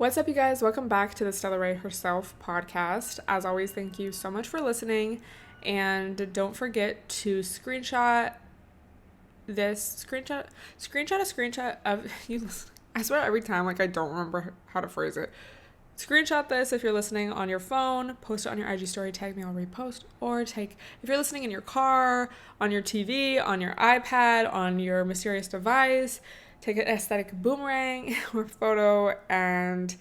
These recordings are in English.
What's up, you guys? Welcome back to the Stella herself podcast. As always, thank you so much for listening. And don't forget to screenshot a screenshot of you. I swear every time, I don't remember how to phrase it. Screenshot this if you're listening on your phone, post it on your IG story, tag me, I'll repost, or if you're listening in your car, on your TV, on your iPad, on your mysterious device, take an aesthetic boomerang or photo and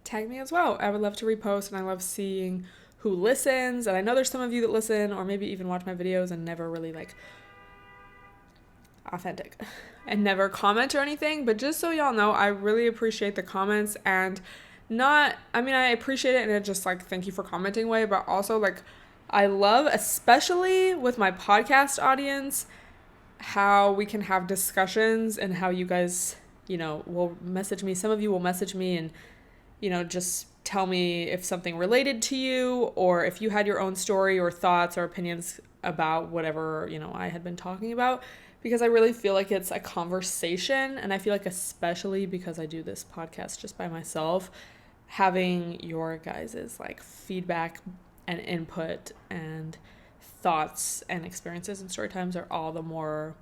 tag me as well. I would love to repost, and I love seeing who listens, and I know there's some of you that listen or maybe even watch my videos and never really authentic and never comment or anything, but just so y'all know, I really appreciate the comments, and I appreciate it in a just thank you for commenting way, but also I love, especially with my podcast audience, how we can have discussions and how you guys, will message me. Some of you will message me and, just tell me if something related to you or if you had your own story or thoughts or opinions about whatever, I had been talking about, because I really feel like it's a conversation. And I feel like, especially because I do this podcast just by myself, having your guys' feedback and input and thoughts and experiences and story times are all the more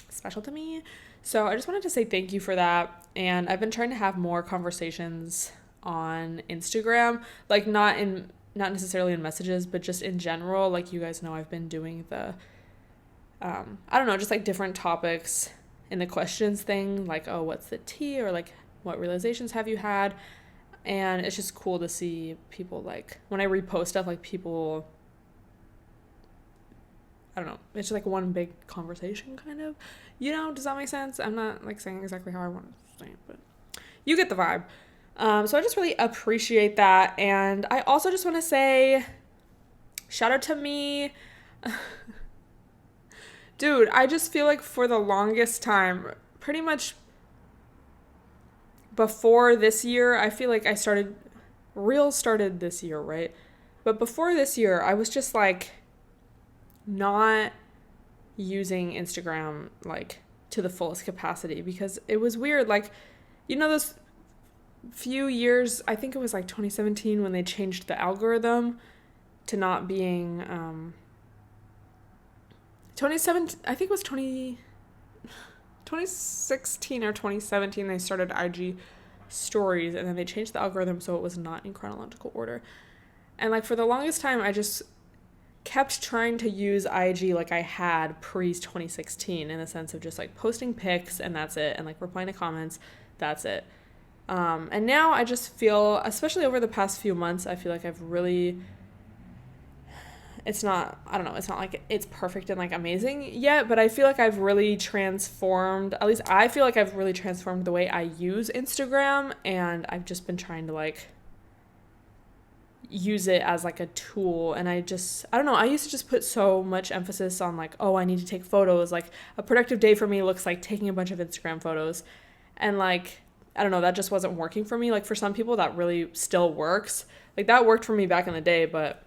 special to me. So I just wanted to say thank you for that. And I've been trying to have more conversations on Instagram, not necessarily in messages, but just in general. You guys know, I've been doing the just different topics in the questions thing, oh, what's the tea, or what realizations have you had? And it's just cool to see people, when I repost stuff, people, I don't know, it's just one big conversation kind of, does that make sense? I'm not saying exactly how I want to say it, but you get the vibe. So I just really appreciate that. And I also just want to say, shout out to me. Dude, I just feel for the longest time, pretty much before this year, I feel Reels started this year, right? But before this year, I was just not using Instagram to the fullest capacity, because it was weird. Those few years, I think it was 2017 when they changed the algorithm to not being 2017, I think it was 2016 or 2017 they started IG stories, and then they changed the algorithm so it was not in chronological order. And for the longest time, I just kept trying to use IG I had pre-2016, in the sense of just posting pics and that's it, and replying to comments, that's it. And now I just feel, especially over the past few months, I feel I've really, it's not it's perfect and amazing yet, but I feel I've really transformed, at least I feel I've really transformed the way I use Instagram, and I've just been trying to use it as a tool. And I don't know, I used to just put so much emphasis on I need to take photos. A productive day for me looks like taking a bunch of Instagram photos, and I don't know, that just wasn't working for me. For some people that really still works, that worked for me back in the day, but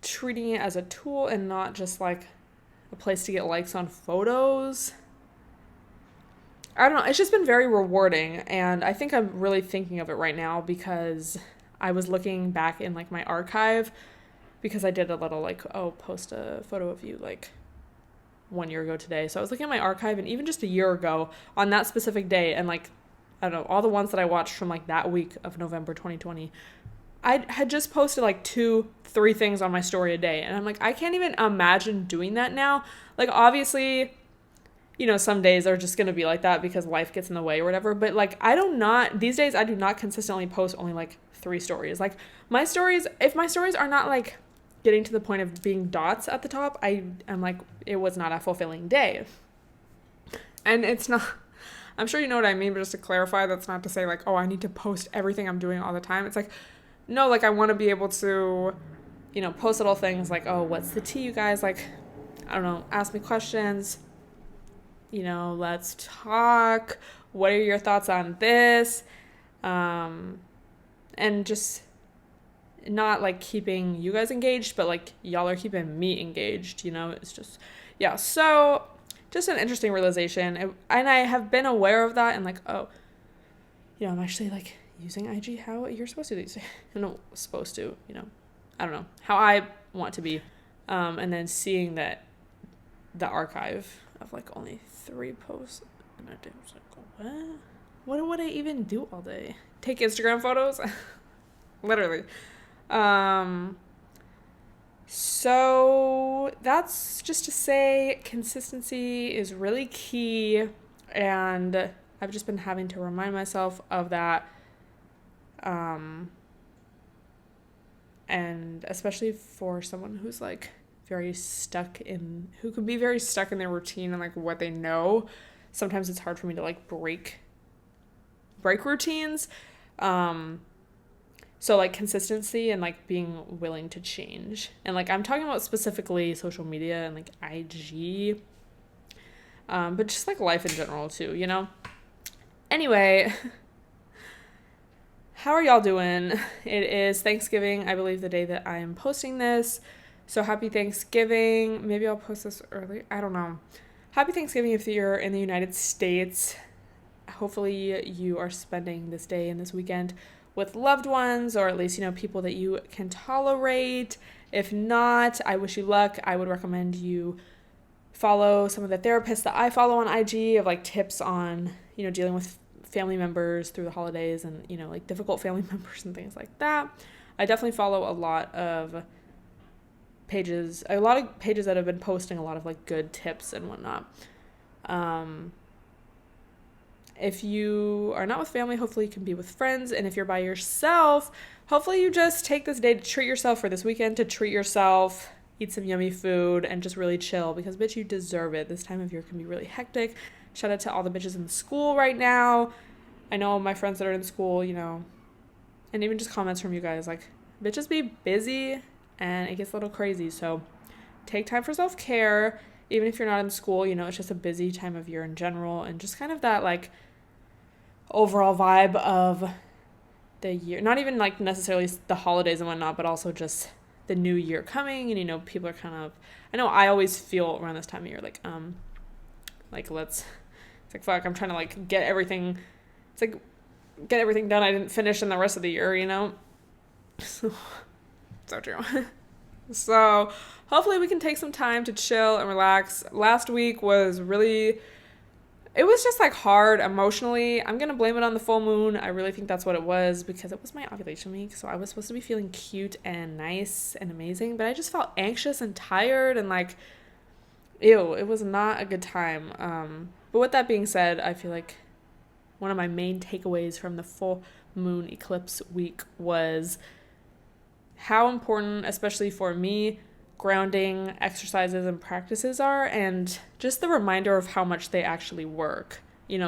treating it as a tool and not just a place to get likes on photos, I don't know, it's just been very rewarding. And I think I'm really thinking of it right now, because I was looking back in my archive, because I did a little post a photo of you 1 year ago today. So I was looking at my archive, and even just a year ago on that specific day, and I don't know, all the ones that I watched from that week of November 2020, I had just posted 2-3 things on my story a day. And I'm I can't even imagine doing that now. Obviously, some days are just going to be like that because life gets in the way or whatever. But these days I do not consistently post only 3 stories. My stories, if my stories are not getting to the point of being dots at the top, I'm it was not a fulfilling day. And it's not, I'm sure you know what I mean, but just to clarify, that's not to say oh, I need to post everything I'm doing all the time. It's no, I want to be able to, post little things oh, what's the tea, you guys? I don't know, ask me questions, let's talk. What are your thoughts on this? And just not keeping you guys engaged, but y'all are keeping me engaged, it's just, yeah. So just an interesting realization. And I have been aware of that, and I'm actually like using IG how you're supposed to these days. No, supposed to, I don't know, how I want to be. And then seeing that the archive of like only 3 posts in a day, I was like, what would I even do all day? Take Instagram photos? Literally. So that's just to say consistency is really key, and I've just been having to remind myself of that. And especially for someone who's like who can be very stuck in their routine and like what they know, sometimes it's hard for me to like break routines. So like consistency and like being willing to change. And like I'm talking about specifically social media and like IG, but just like life in general too, Anyway, how are y'all doing? It is Thanksgiving, I believe, the day that I am posting this. So happy Thanksgiving. Maybe I'll post this early. I don't know. Happy Thanksgiving if you're in the United States. Hopefully you are spending this day and this weekend with loved ones, or at least, people that you can tolerate. If not, I wish you luck. I would recommend you follow some of the therapists that I follow on IG of like tips on, dealing with family members through the holidays and, like difficult family members and things like that. I definitely follow a lot of pages that have been posting a lot of like good tips and whatnot. If you are not with family, hopefully you can be with friends. And if you're by yourself, hopefully you just take this day to treat yourself, for this weekend to treat yourself, eat some yummy food, and just really chill, because bitch, you deserve it. This time of year can be really hectic. Shout out to all the bitches in school right now. I know my friends that are in school, and even just comments from you guys, like, bitches be busy and it gets a little crazy. So take time for self-care, even if you're not in school, it's just a busy time of year in general, and just kind of that like overall vibe of the year, not even like necessarily the holidays and whatnot, but also just the new year coming. And people are kind of, I know I always feel around this time of year like it's like, fuck, I'm trying to like get everything done I didn't finish in the rest of the year, so true. So hopefully we can take some time to chill and relax. Last week was really, it was just like hard emotionally. I'm going to blame it on the full moon. I really think that's what it was, because it was my ovulation week. So I was supposed to be feeling cute and nice and amazing, but I just felt anxious and tired and like, ew, it was not a good time. But with that being said, I feel like one of my main takeaways from the full moon eclipse week was how important, especially for me, grounding exercises and practices are, and just the reminder of how much they actually work.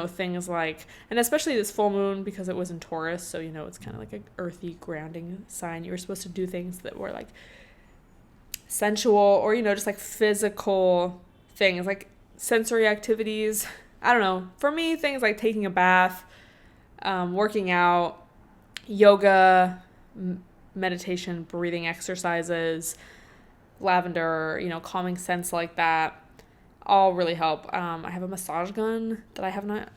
Things like, and especially this full moon, because it was in Taurus, so, it's kind of like an earthy grounding sign. You were supposed to do things that were like sensual or, just like physical things, like sensory activities. I don't know. For me, things like taking a bath, working out, yoga, meditation, breathing exercises, lavender, calming scents like that, all really help. I have a massage gun that I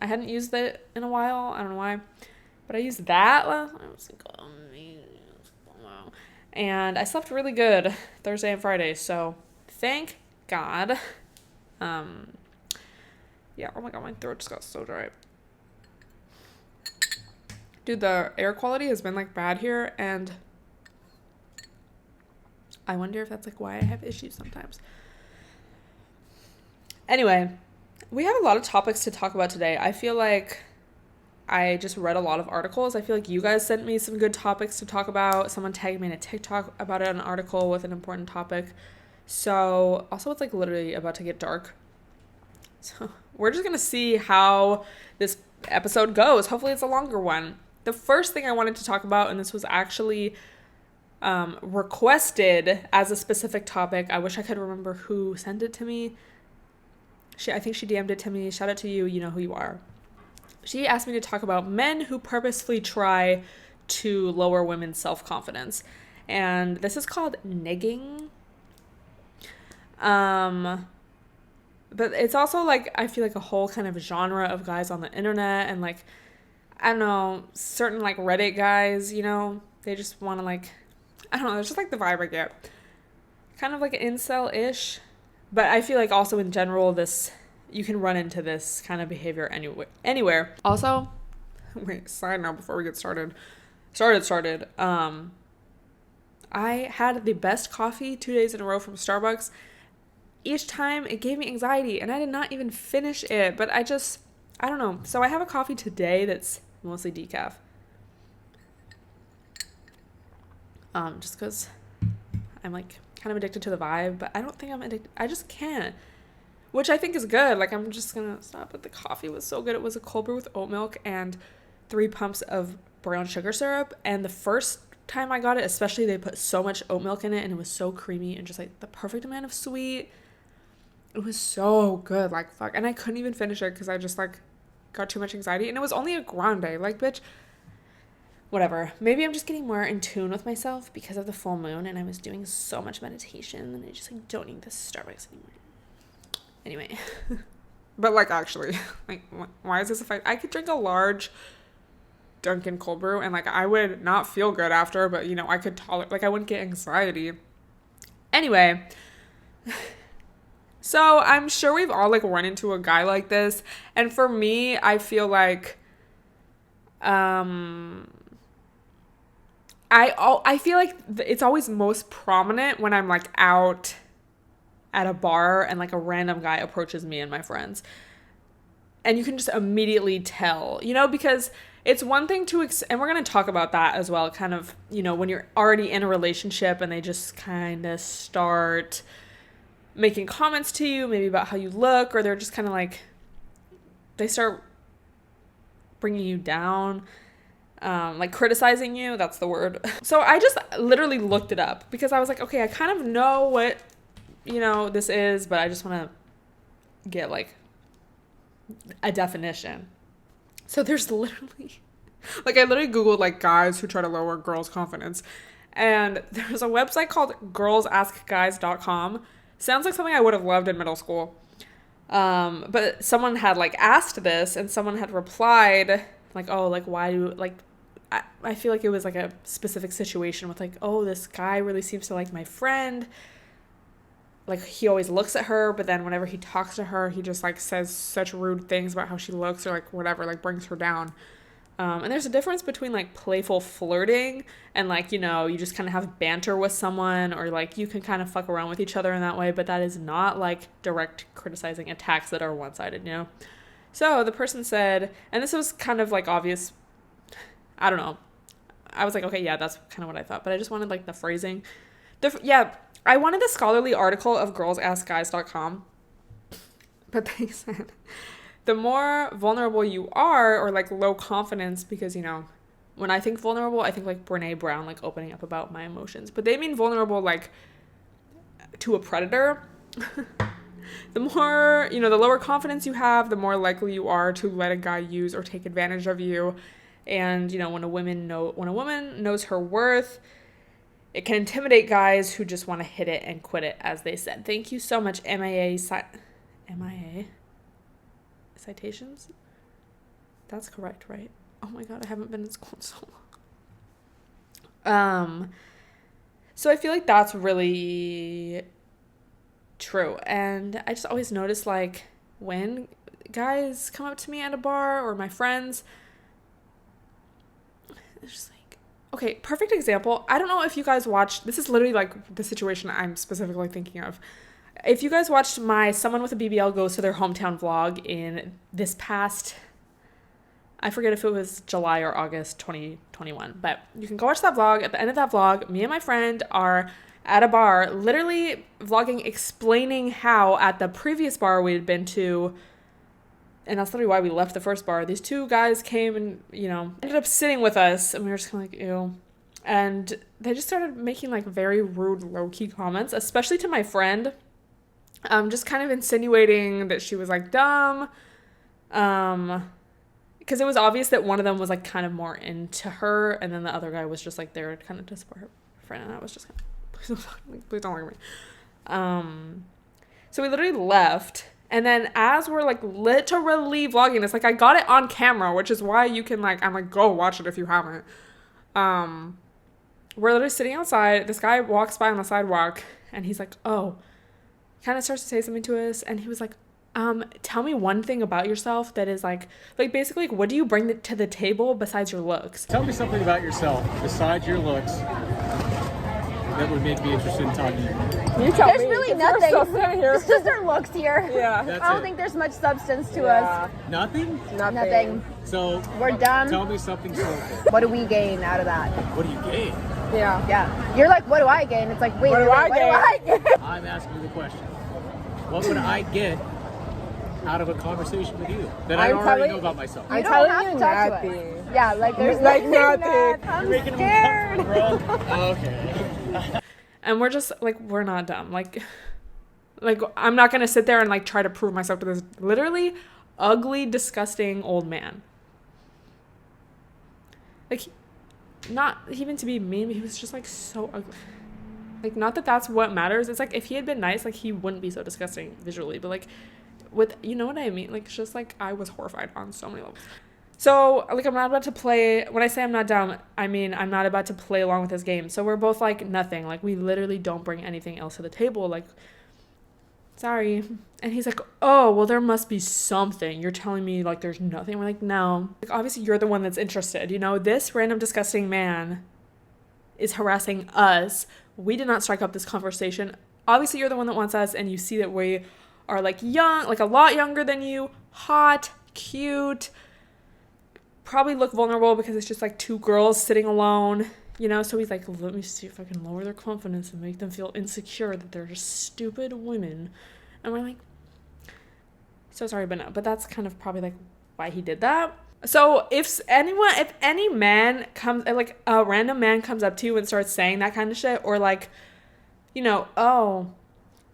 hadn't used it in a while. I don't know why, but I used that last night. I was like, oh, man. And I slept really good Thursday and Friday, so thank God. Yeah, oh my God, my throat just got so dry. Dude, the air quality has been like bad here, and I wonder if that's like why I have issues sometimes. Anyway, we have a lot of topics to talk about today. I feel like I just read a lot of articles. I feel like you guys sent me some good topics to talk about. Someone tagged me in a TikTok about an article with an important topic. So also, it's like literally about to get dark. So we're just going to see how this episode goes. Hopefully it's a longer one. The first thing I wanted to talk about, and this was actually requested as a specific topic. I wish I could remember who sent it to me. I think she DM'd it to me. Shout out to you. You know who you are. She asked me to talk about men who purposefully try to lower women's self-confidence. And this is called negging. But it's also like, I feel like a whole kind of genre of guys on the internet, and like, I don't know, certain like Reddit guys, you know, they just want to like, I don't know, it's just like the vibe I get. Kind of like an incel-ish. But I feel like also in general, this, you can run into this kind of behavior anywhere. Also, wait, side note before we get started. I had the best coffee 2 days in a row from Starbucks. Each time it gave me anxiety and I did not even finish it, but I don't know. So I have a coffee today that's mostly decaf. Just because I'm like kind of addicted to the vibe, but I don't think I'm addicted. I just can't, which I think is good. Like, I'm just gonna stop. But the coffee was so good. It was a cold brew with oat milk and 3 pumps of brown sugar syrup. And the first time I got it, especially, they put so much oat milk in it and it was so creamy and just like the perfect amount of sweet. It was so good, like, fuck. And I couldn't even finish it because I just like got too much anxiety, and it was only a grande. Like, bitch, whatever. Maybe I'm just getting more in tune with myself because of the full moon, and I was doing so much meditation, and I just like don't need this Starbucks anymore. Anyway, but like, actually, like, why is this a fight? I could drink a large Dunkin' cold brew, and like I would not feel good after, but you know, I could tolerate, like, I wouldn't get anxiety. Anyway, so I'm sure we've all like run into a guy like this, and for me, I feel like I feel like it's always most prominent when I'm like out at a bar and like a random guy approaches me and my friends. And you can just immediately tell, you know, because it's one thing to, and we're going to talk about that as well, kind of, you know, when you're already in a relationship and they just kind of start making comments to you, maybe about how you look, or they're just kind of like, they start bringing you down, like criticizing you. That's the word. So I just literally looked it up because I was like, okay, I kind of know what, you know, this is, but I just want to get like a definition. So there's literally, like, I literally Googled like guys who try to lower girls' confidence, and there's a website called girlsaskguys.com. Sounds like something I would have loved in middle school. But someone had like asked this, and someone had replied like, oh, like, why do, like, I feel like it was like a specific situation with like, oh, this guy really seems to like my friend. Like, he always looks at her, but then whenever he talks to her, he just like says such rude things about how she looks, or like whatever, like brings her down. And there's a difference between like playful flirting and like, you know, you just kind of have banter with someone, or like you can kind of fuck around with each other in that way, but that is not like direct criticizing attacks that are one-sided, you know? So the person said, and this was kind of like obvious, I don't know. I was like, okay, yeah, that's kind of what I thought, but I just wanted like the phrasing. I wanted the scholarly article of girlsaskguys.com, but they said the more vulnerable you are, or like low confidence, because, you know, when I think vulnerable, I think like Brene Brown, like opening up about my emotions, but they mean vulnerable like to a predator. The more, you know, the lower confidence you have, the more likely you are to let a guy use or take advantage of you. And, you know, when a woman knows her worth, it can intimidate guys who just want to hit it and quit it, as they said. Thank you so much, MIA citations? That's correct, right? Oh my god, I haven't been in school in so long. So I feel like that's really true. And I just always notice, like, when guys come up to me at a bar, or my friends, it's just like, okay, perfect example. I don't know if you guys watched, this is literally like the situation I'm specifically thinking of. If you guys watched my Someone with a BBL Goes to Their Hometown vlog in this past, I forget if it was July or August 2021, but you can go watch that vlog. At the end of that vlog, me and my friend are at a bar, literally vlogging, explaining how at the previous bar we had been to, and that's literally why we left the first bar, these 2 guys came and, you know, ended up sitting with us, and we were just kind of like, ew. And they just started making like very rude, low-key comments, especially to my friend. Just kind of insinuating that she was like dumb. Because it was obvious that one of them was like kind of more into her, and then the other guy was just like there kind of to support her friend, and I was just kind of, please don't look at me. So we literally left, And then as we're like literally vlogging this, like I got it on camera, which is why you can like, I'm like, go watch it if you haven't. We're literally sitting outside. This guy walks by on the sidewalk and he's like, oh, kind of starts to say something to us. And he was like, tell me one thing about yourself that is like basically, like, what do you bring to the table besides your looks? Tell me something about yourself besides your looks that would make me interested in talking to you. You tell There's me. really If you're nothing. still sitting here. It's just our looks here. Yeah. That's I don't it. think there's much substance to Yeah. us. Nothing? Nothing. So We're done. tell me something soulful. What do we gain out of that? What do you gain? Yeah. Yeah. You're like, what do I gain? It's like, wait, What do I what do I gain? I'm asking you the question. What would I get out of a conversation with you that I I'm already telling- know about myself? I'm You don't telling have you to talk to nothing. us. Yeah, like there's Like nothing. I'm You're making scared. them uncomfortable, bro. Okay. And we're just like, we're not dumb. Like I'm not going to sit there and like try to prove myself to this literally ugly, disgusting old man. Like, not even to be mean, but he was just like so ugly. Like, not that that's what matters. It's like if he had been nice, like he wouldn't be so disgusting visually. But like with, you know what I mean? Like, it's just like I was horrified on so many levels. So, like, I'm not about to play, when I say I'm not dumb, I mean I'm not about to play along with his game. So we're both like, nothing. Like, we literally don't bring anything else to the table. Like, sorry. And he's like, oh, well, there must be something. You're telling me, like, there's nothing? We're like, no. Like, obviously, you're the one that's interested. You know, this random disgusting man is harassing us. We did not strike up this conversation. Obviously, you're the one that wants us, and you see that we are, like, young, like, a lot younger than you, hot, cute, probably look vulnerable because it's just like two girls sitting alone, you know. So he's like, let me see if I can lower their confidence and make them feel insecure that they're just stupid women. And we're like, so sorry, but no. But that's kind of probably like why he did that. So if any man comes, like a random man comes up to you and starts saying that kind of shit, or like, you know, oh,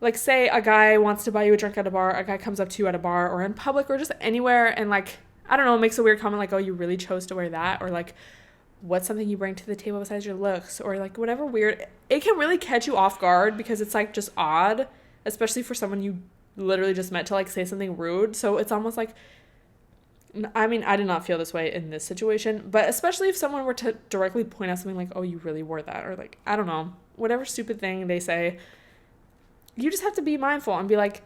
like say a guy wants to buy you a drink at a bar, a guy comes up to you at a bar or in public or just anywhere and like, I don't know, makes a weird comment like, oh, you really chose to wear that? Or like, what's something you bring to the table besides your looks? Or like whatever weird, it can really catch you off guard because it's like just odd, especially for someone you literally just met to like say something rude. So it's almost like, I mean, I did not feel this way in this situation, but especially if someone were to directly point out something like, oh, you really wore that, or like, I don't know, whatever stupid thing they say, you just have to be mindful and be like,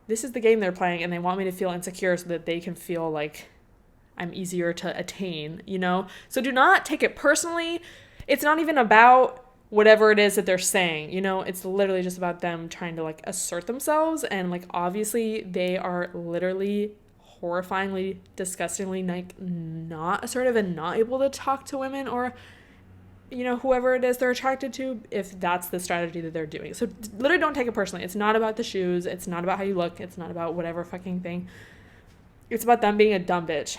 this is the game they're playing and they want me to feel insecure so that they can feel like I'm easier to attain, you know? So do not take it personally. It's not even about whatever it is that they're saying, you know? It's literally just about them trying to like assert themselves, and like obviously they are literally horrifyingly, disgustingly like not assertive and not able to talk to women or, you know, whoever it is they're attracted to, if that's the strategy that they're doing. So literally don't take it personally. It's not about the shoes. It's not about how you look. It's not about whatever fucking thing. It's about them being a dumb bitch.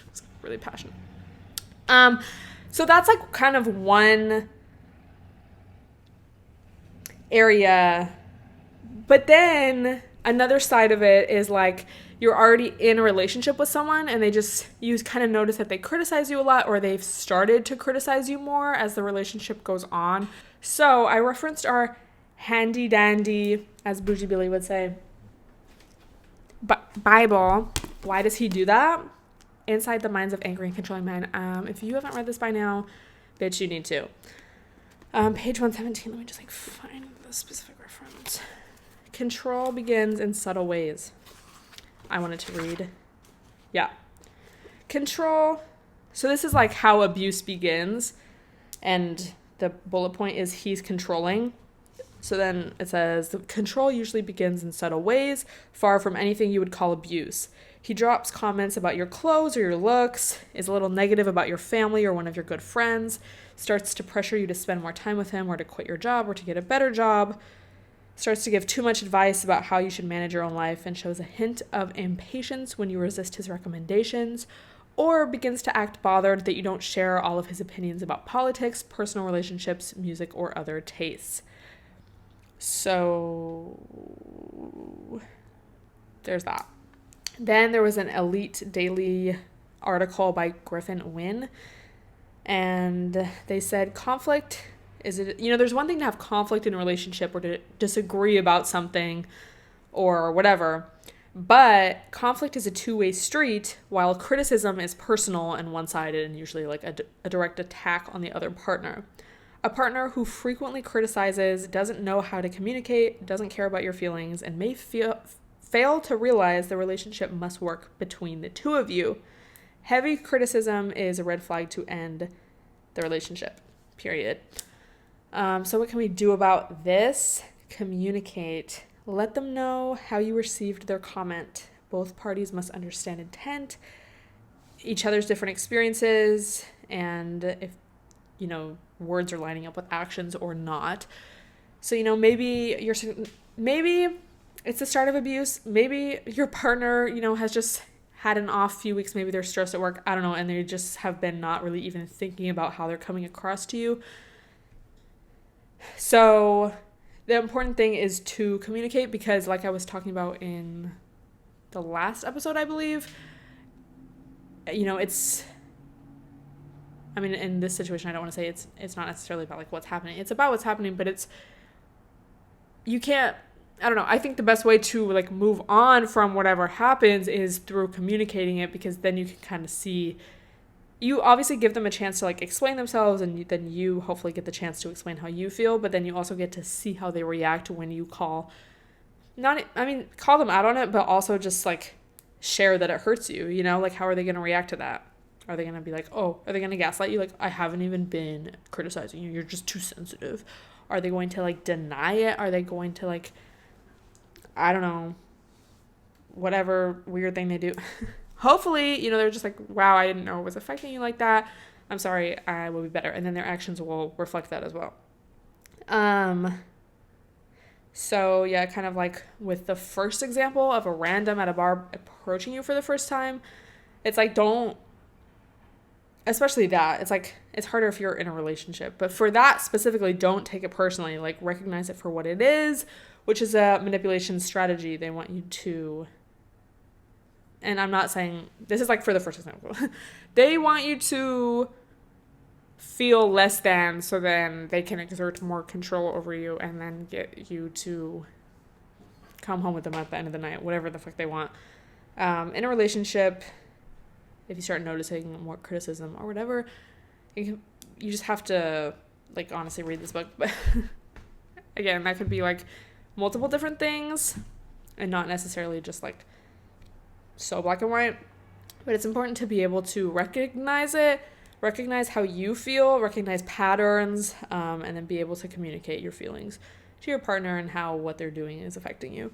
It's really passionate. So that's like kind of one area. But then another side of it is like you're already in a relationship with someone and you kind of notice that they criticize you a lot, or they've started to criticize you more as the relationship goes on. So I referenced our handy dandy, as Bougie Billy would say, Bible. Why does he do that? Inside the Minds of Angry and Controlling Men. If you haven't read this by now, bitch, you need to. Page 117. Let me just like find the specific reference. Control begins in subtle ways. I wanted to read. Yeah. Control. So this is like how abuse begins. And the bullet point is he's controlling. So then it says, control usually begins in subtle ways, far from anything you would call abuse. He drops comments about your clothes or your looks, is a little negative about your family or one of your good friends, starts to pressure you to spend more time with him or to quit your job or to get a better job, starts to give too much advice about how you should manage your own life and shows a hint of impatience when you resist his recommendations, or begins to act bothered that you don't share all of his opinions about politics, personal relationships, music, or other tastes. So there's that. Then there was an Elite Daily article by Griffin Wynn, and they said conflict is it, you know, there's one thing to have conflict in a relationship or to disagree about something or whatever. But conflict is a two-way street, while criticism is personal and one-sided and usually like a direct attack on the other partner. A partner who frequently criticizes, doesn't know how to communicate, doesn't care about your feelings, and may fail to realize the relationship must work between the two of you. Heavy criticism is a red flag to end the relationship, period. So what can we do about this? Communicate. Let them know how you received their comment. Both parties must understand intent, each other's different experiences, and if, words are lining up with actions or not. So, maybe it's the start of abuse. Maybe your partner, has just had an off few weeks. Maybe they're stressed at work. I don't know. And they just have been not really even thinking about how they're coming across to you. So the important thing is to communicate, because like I was talking about in the last episode, I believe, in this situation, I don't want to say it's not necessarily about like what's happening. It's about what's happening, but you can't, I don't know. I think the best way to like move on from whatever happens is through communicating it, because then you can kind of see, you obviously give them a chance to like explain themselves, and then you hopefully get the chance to explain how you feel, but then you also get to see how they react when you call them out on it, but also just like share that it hurts you, like how are they going to react to that? Are they going to be like, oh, are they going to gaslight you? Like, I haven't even been criticizing you. You're just too sensitive. Are they going to like deny it? Are they going to like, I don't know, whatever weird thing they do? Hopefully, they're just like, wow, I didn't know it was affecting you like that. I'm sorry, I will be better. And then their actions will reflect that as well. So yeah, kind of like with the first example of a random at a bar approaching you for the first time, it's like, especially that, it's like, it's harder if you're in a relationship. But for that specifically, don't take it personally. Like, recognize it for what it is, which is a manipulation strategy. They want you to, and I'm not saying, this is like for the first example. They want you to feel less than, so then they can exert more control over you and then get you to come home with them at the end of the night, whatever the fuck they want. In a relationship, if you start noticing more criticism or whatever, you just have to like honestly read this book. But again, that could be like multiple different things and not necessarily just like so black and white. But it's important to be able to recognize it, recognize how you feel, recognize patterns, and then be able to communicate your feelings to your partner and how what they're doing is affecting you.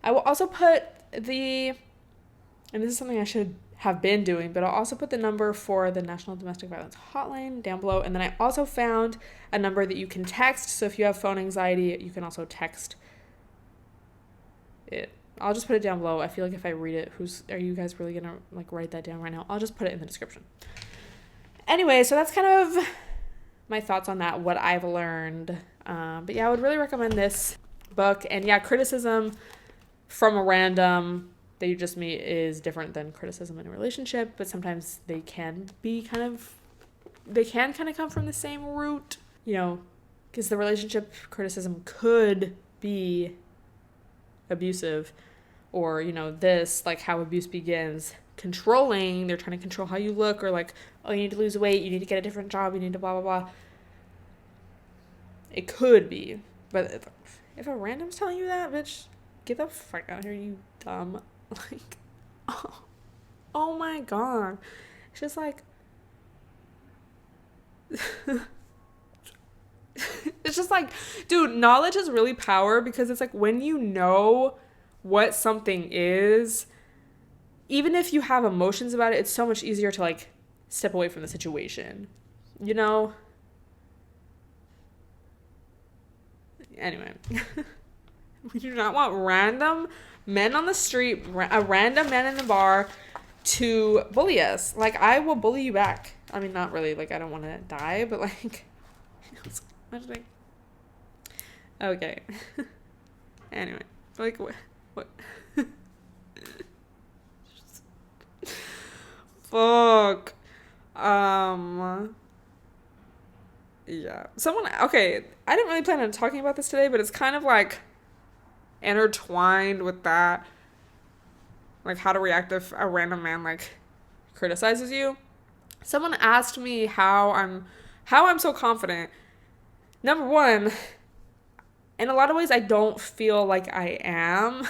I will also put and this is something I should have been doing, but I'll also put the number for the National Domestic Violence Hotline down below. And then I also found a number that you can text. So if you have phone anxiety, you can also text it. I'll just put it down below. I feel like if I read it, are you guys really gonna like write that down right now? I'll just put it in the description. Anyway, so that's kind of my thoughts on that, what I've learned. But yeah, I would really recommend this book. And yeah, criticism from a random that you just meet is different than criticism in a relationship, but sometimes they can kind of come from the same root, because the relationship criticism could be abusive, or, this, like how abuse begins, controlling, they're trying to control how you look, or like, oh, you need to lose weight, you need to get a different job, you need to blah, blah, blah. It could be, but if a random's telling you that, bitch, get the fuck out of here, you dumb. Like, oh my god. It's just like, it's just like, dude, knowledge is really power, because it's like when you know what something is, even if you have emotions about it, it's so much easier to like step away from the situation, Anyway, we do not want random men on the street, a random man in the bar to bully us. Like, I will bully you back. I mean, not really, like, I don't want to die, but like, okay. Anyway, like, what? Fuck. Yeah. I didn't really plan on talking about this today, but it's kind of like intertwined with that, like how to react if a random man like criticizes you. Someone asked me how I'm so confident. Number one, in a lot of ways I don't feel like I am.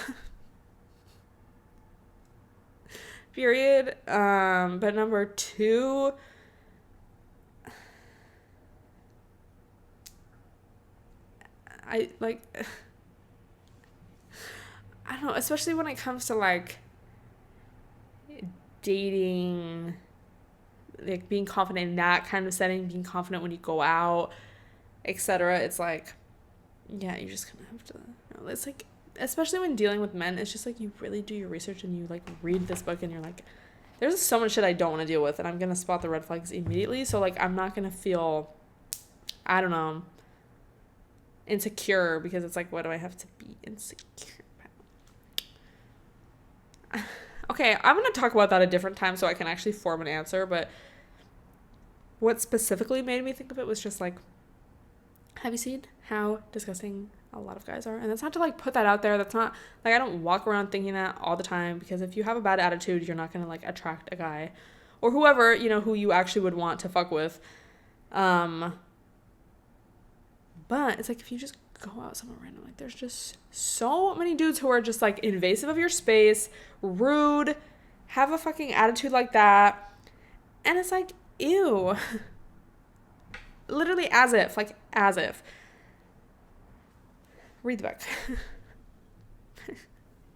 Period. But number two, I don't know, especially when it comes to like dating, like being confident in that kind of setting, being confident when you go out, etc. It's like, yeah, you just kind of have to, you know, it's like, especially when dealing with men, it's just like you really do your research and you like read this book and you're like, there's so much shit I don't want to deal with, and I'm gonna spot the red flags immediately. So like I'm not gonna feel, I don't know, insecure, because it's like, what do I have to be insecure about? Okay, I'm gonna talk about that a different time so I can actually form an answer. But what specifically made me think of it was just like, have you seen how disgusting a lot of guys are? And that's not to like put that out there. That's not like, I don't walk around thinking that all the time, because if you have a bad attitude, you're not gonna like attract a guy or whoever, you know, who you actually would want to fuck with. But it's like, if you just go out somewhere random, like there's just so many dudes who are just like invasive of your space, rude, have a fucking attitude like that, and it's like, ew. Literally as if read the book.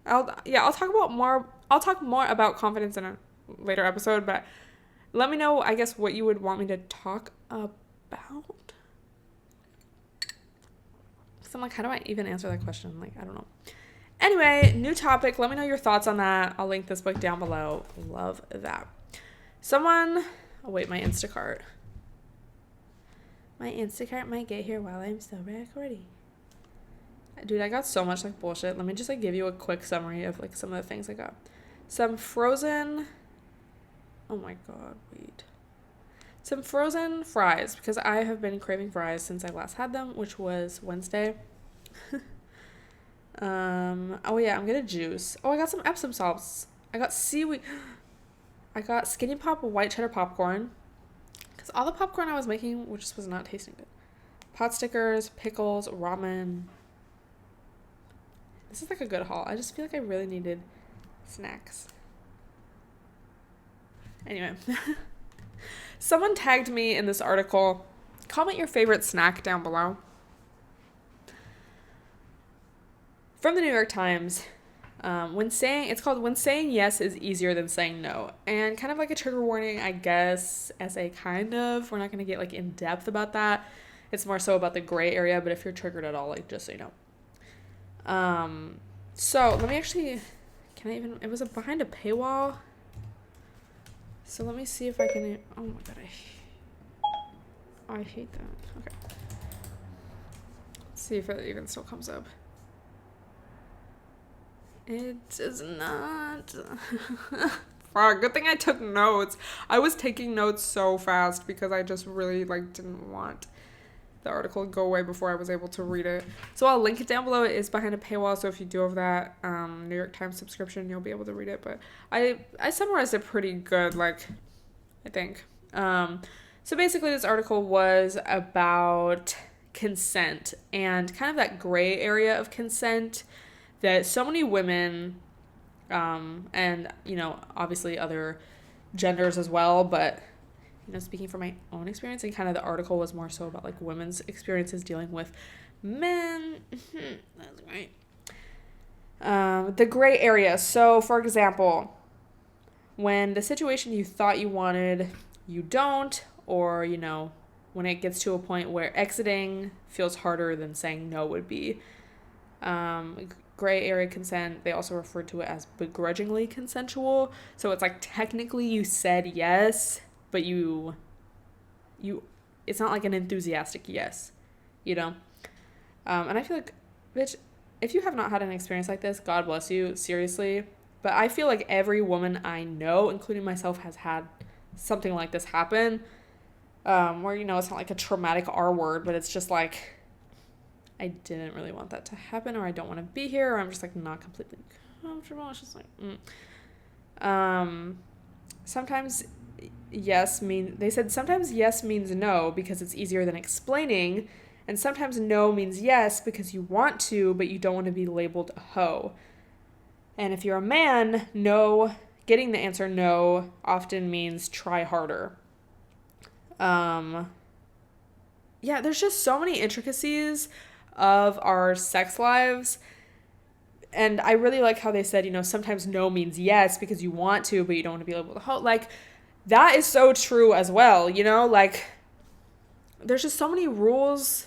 I'll talk more about confidence in a later episode, but let me know, I guess, what you would want me to talk about. So I'm like, how do I even answer that question? Like, I don't know. Anyway, new topic. Let me know your thoughts on that. I'll link this book down below. Love that. My Instacart. My Instacart might get here while I'm still recording. Dude, I got so much like bullshit. Let me just like give you a quick summary of like some of the things I got. Some frozen fries, because I have been craving fries since I last had them, which was Wednesday. I'm gonna juice. I got some Epsom salts. I got seaweed. I got Skinny Pop white cheddar popcorn, because all the popcorn I was making just was not tasting good. Pot stickers, pickles, ramen. This is like a good haul. I just feel like I really needed snacks. Anyway. Someone tagged me in this article. Comment your favorite snack down below. From the New York Times. It's called When Saying Yes is Easier Than Saying No. And kind of like a trigger warning, I guess, essay kind of. We're not going to get like in depth about that. It's more so about the gray area, but if you're triggered at all, like just so you know. So let me actually, it was behind a paywall. So let me see if I can, oh my god, I hate that. Okay. Let's see if it even still comes up. It does not. Fuck, good thing I took notes. I was taking notes so fast because I just really like didn't want the article to go away before I was able to read it. So I'll link it down below. It is behind a paywall, so if you do have that New York Times subscription, you'll be able to read it. But I summarized it pretty good, like, I think. So basically this article was about consent and kind of that gray area of consent that so many women, and, you know, obviously other genders as well, but, you know, speaking from my own experience, and kind of the article was more so about like women's experiences dealing with men. That's great. The gray area. So, for example, when the situation you thought you wanted, you don't, or, you know, when it gets to a point where exiting feels harder than saying no would be. Gray area consent, they also refer to it as begrudgingly consensual. So it's like technically you said yes, but you it's not like an enthusiastic yes, you know? And I feel like, bitch, if you have not had an experience like this, God bless you, seriously. But I feel like every woman I know, including myself, has had something like this happen. Where, you know, it's not like a traumatic R word, but it's just like I didn't really want that to happen, or I don't want to be here, or I'm just like not completely comfortable. It's just like, sometimes sometimes yes means no because it's easier than explaining, and sometimes no means yes because you want to, but you don't want to be labeled a hoe. And if you're a man, no, getting the answer no often means try harder. Yeah, there's just so many intricacies of our sex lives. And I really like how they said, sometimes no means yes because you want to, but you don't want to be able to hold. Like, that is so true as well, like, there's just so many rules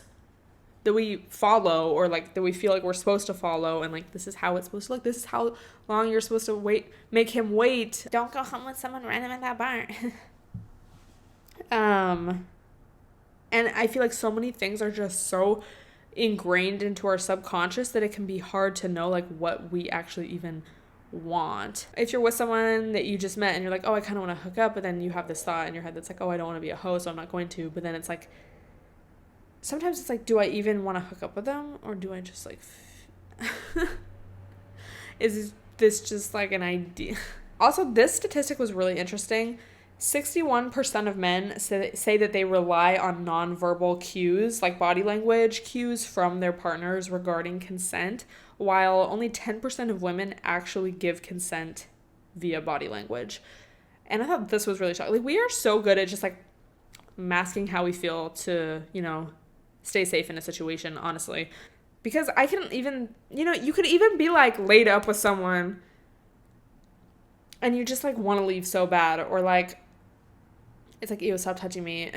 that we follow, or like that we feel like we're supposed to follow, and like this is how it's supposed to look. This is how long you're supposed to make him wait. Don't go home with someone random at that bar. And I feel like so many things are just so ingrained into our subconscious that it can be hard to know like what we actually even want. If you're with someone that you just met and you're like, oh, I kind of want to hook up, but then you have this thought in your head that's like, oh, I don't want to be a hoe, so I'm not going to. But then it's like, sometimes it's like, do I even want to hook up with them, or do I just like is this just like an idea? Also, this statistic was really interesting. 61% of men say that they rely on nonverbal cues, like body language cues from their partners regarding consent, while only 10% of women actually give consent via body language. And I thought this was really shocking. Like, we are so good at just like masking how we feel to, stay safe in a situation, honestly. Because I can even, you could even be like laid up with someone and you just like want to leave so bad, or like, it's like, ew, stop touching me.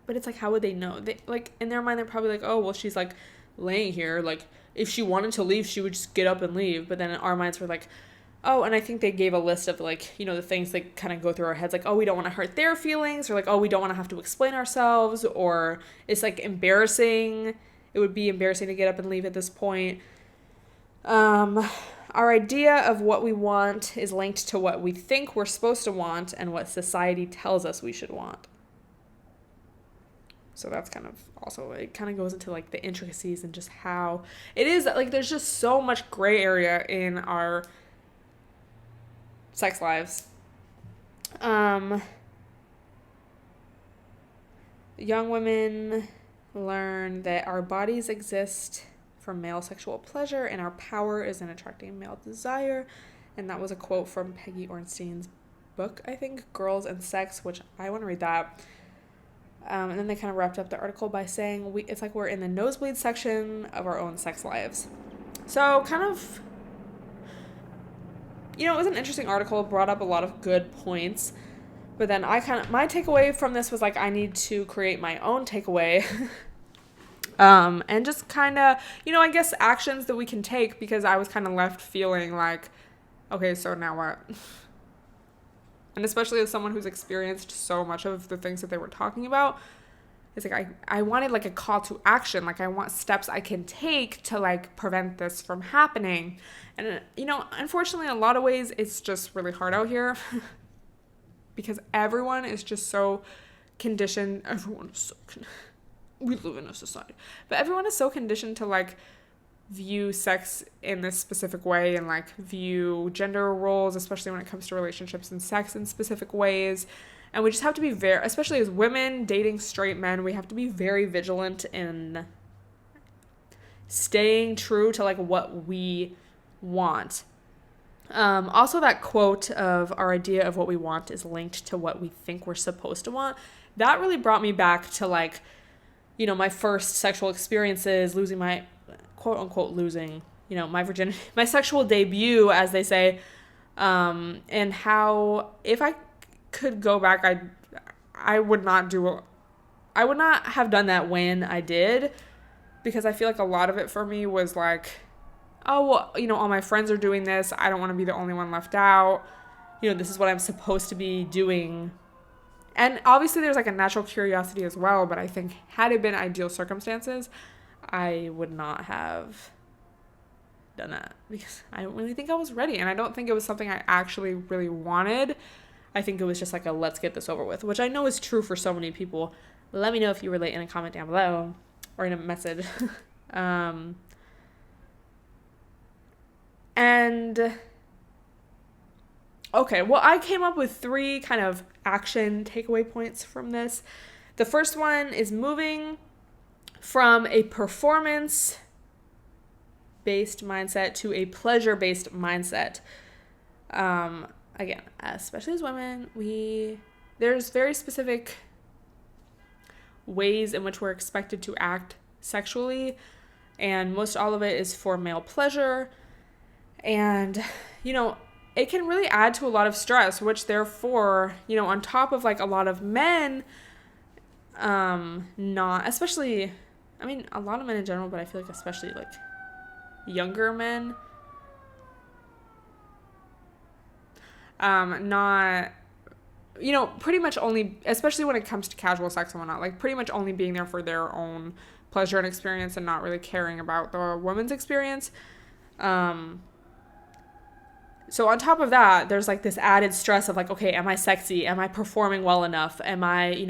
But it's like, how would they know? They, like, in their mind, they're probably like, oh, well, she's like laying here. Like, if she wanted to leave, she would just get up and leave. But then in our minds, we're like, oh, and I think they gave a list of like, the things that kind of go through our heads. Like, oh, we don't want to hurt their feelings, or like, oh, we don't want to have to explain ourselves, or it's like embarrassing. It would be embarrassing to get up and leave at this point. Our idea of what we want is linked to what we think we're supposed to want and what society tells us we should want. So that's kind of also, it kind of goes into like the intricacies and just how it is like there's just so much gray area in our sex lives. Young women learn that our bodies exist for male sexual pleasure, and our power is in attracting male desire. And that was a quote from Peggy Ornstein's book, I think, Girls and Sex, which I want to read that. And then they kind of wrapped up the article by saying it's like we're in the nosebleed section of our own sex lives. So kind of, it was an interesting article, brought up a lot of good points. But then my takeaway from this was like, I need to create my own takeaway. And just kind of, I guess actions that we can take, because I was kind of left feeling like, okay, so now what? And especially as someone who's experienced so much of the things that they were talking about, it's like I wanted like a call to action. Like, I want steps I can take to like prevent this from happening. And, unfortunately, in a lot of ways, it's just really hard out here because everyone is just so conditioned. We live in a society, but everyone is so conditioned to like view sex in this specific way, and like view gender roles, especially when it comes to relationships and sex, in specific ways. And we just have to be especially as women dating straight men, we have to be very vigilant in staying true to like what we want. Also, that quote of our idea of what we want is linked to what we think we're supposed to want. That really brought me back to like, my first sexual experiences, losing my, quote unquote, my virginity, my sexual debut, as they say, and how if I could go back, I would not have done that when I did, because I feel like a lot of it for me was like, oh, well, all my friends are doing this. I don't want to be the only one left out. This is what I'm supposed to be doing. And obviously there's like a natural curiosity as well, but I think had it been ideal circumstances, I would not have done that, because I don't really think I was ready, and I don't think it was something I actually really wanted. I think it was just like let's get this over with, which I know is true for so many people. Let me know if you relate in a comment down below. or in a message. And okay, well, I came up with 3 kind of action takeaway points from this. The first one is moving from a performance-based mindset to a pleasure-based mindset. Again, especially as women, there's very specific ways in which we're expected to act sexually, and most all of it is for male pleasure. And, it can really add to a lot of stress, which therefore, on top of like a lot of men, not, especially, I mean, a lot of men in general, but I feel like especially like younger men, not, pretty much only, especially when it comes to casual sex and whatnot, like pretty much only being there for their own pleasure and experience and not really caring about the woman's experience. So on top of that, there's like this added stress of like, okay, am I sexy? Am I performing well enough? Am I,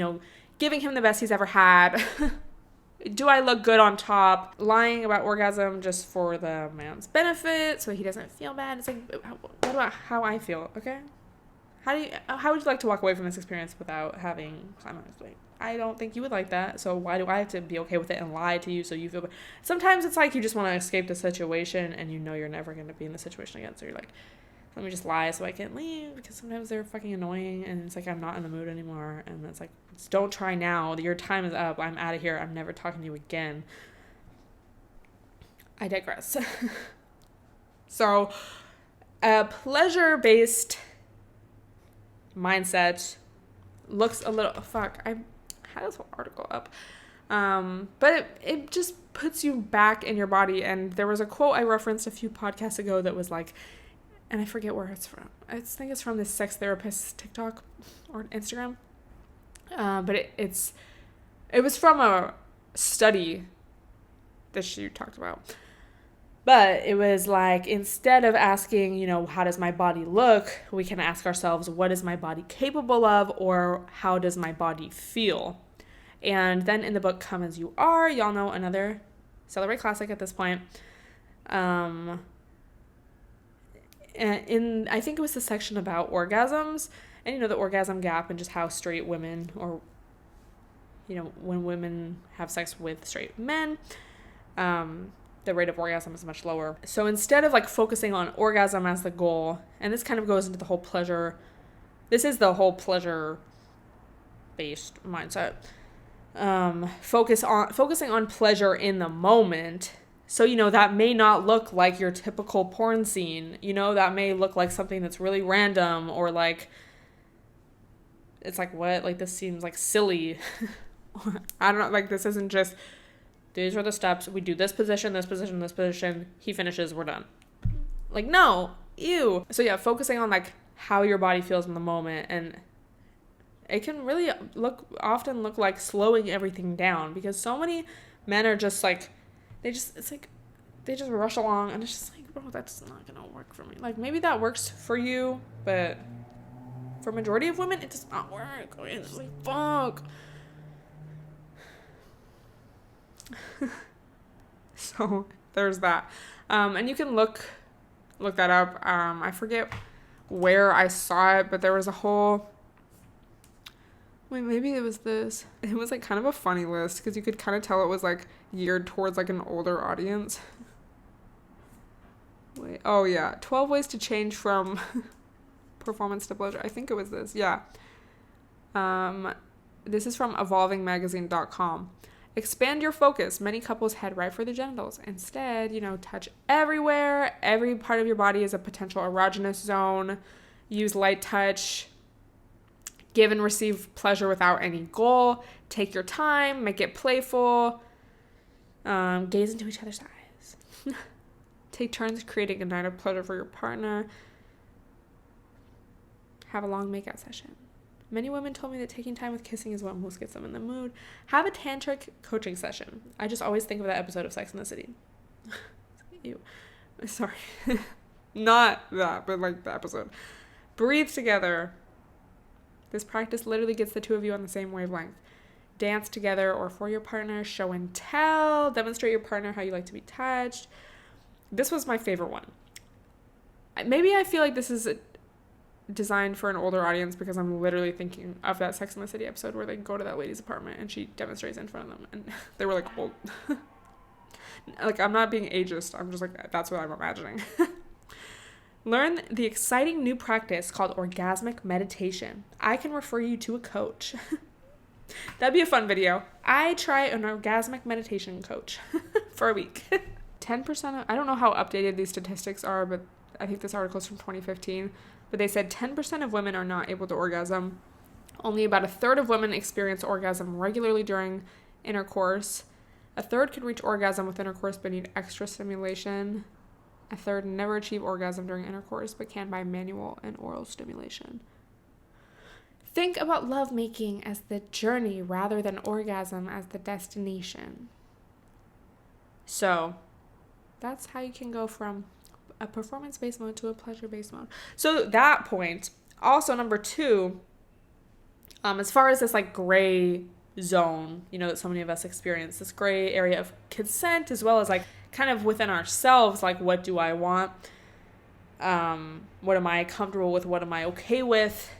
giving him the best he's ever had? Do I look good on top? Lying about orgasm just for the man's benefit so he doesn't feel bad. It's like, what about how I feel? Okay. How would you like to walk away from this experience without having climax? Like, I don't think you would like that. So why do I have to be okay with it and lie to you so you feel bad? Sometimes it's like you just want to escape the situation and you're never going to be in the situation again. So you're like, let me just lie so I can leave, because sometimes they're fucking annoying and it's like I'm not in the mood anymore, and it's like, don't try now, your time is up, I'm out of here, I'm never talking to you again. I digress. So a pleasure-based mindset looks a little, I had this whole article up, but it just puts you back in your body. And there was a quote I referenced a few podcasts ago that was like, and I forget where it's from. I think it's from this sex therapist TikTok or Instagram. But it was from a study that she talked about. But it was like, instead of asking, how does my body look, we can ask ourselves, what is my body capable of, or how does my body feel? And then in the book Come As You Are, y'all know, another Celebrate classic at this point. I think it was the section about orgasms and, the orgasm gap and just how straight women, or, when women have sex with straight men, the rate of orgasm is much lower. So instead of like focusing on orgasm as the goal, and this kind of goes into the whole pleasure, this is the whole pleasure-based mindset, focusing on pleasure in the moment. So, that may not look like your typical porn scene. That may look like something that's really random, or like, it's like, what? Like, this seems like silly. I don't know. Like, this isn't just, these are the steps. We do this position, this position, this position. He finishes, we're done. Like, no. Ew. So, yeah, focusing on, like, how your body feels in the moment. And it can really often look like slowing everything down, because so many men are just like, they just rush along, and it's just like, bro, that's not gonna work for me. Like, maybe that works for you, but for majority of women, it does not work. It's just like, fuck. So there's that. And you can look that up. I forget where I saw it, but there was a whole, wait, maybe it was this. It was like kind of a funny list, because you could kind of tell it was like geared towards like an older audience. Wait, oh yeah, 12 ways to change from performance to pleasure. I think it was this. Yeah. This is from evolvingmagazine.com. Expand your focus. Many couples head right for the genitals. Instead, touch everywhere. Every part of your body is a potential erogenous zone. Use light touch. Give and receive pleasure without any goal. Take your time. Make it playful. Gaze into each other's eyes. Take turns creating a night of pleasure for your partner. Have a long makeout session. Many women told me that taking time with kissing is what most gets them in the mood. Have a tantric coaching session. I just always think of that episode of Sex and the City. Ew. Sorry. Not that, but like the episode. Breathe together. This practice literally gets the two of you on the same wavelength. dance together or for your partner, show and tell, demonstrate your partner how you like to be touched. This was my favorite one. Maybe I feel like this is designed for an older audience because I'm literally thinking of that Sex and the City episode where they go to that lady's apartment and she demonstrates in front of them and they were like old. Like, I'm not being ageist. I'm just like, that's what I'm imagining. Learn the exciting new practice called orgasmic meditation. I can refer you to a coach. That'd be a fun video. I try an orgasmic meditation coach for a week. 10% of, I don't know how updated these statistics are, but I think this article is from 2015. But they said 10% of women are not able to orgasm. Only about a third of women experience orgasm regularly during intercourse. A third can reach orgasm with intercourse but need extra stimulation. A third never achieve orgasm during intercourse but can by manual and oral stimulation. Think about lovemaking as the journey rather than orgasm as the destination. So, that's how you can go from a performance-based mode to a pleasure-based mode. So that point, also number 2, as far as this like gray zone, you know, that so many of us experience, this gray area of consent, as well as like kind of within ourselves, like what do I want? What am I comfortable with? What am I okay with?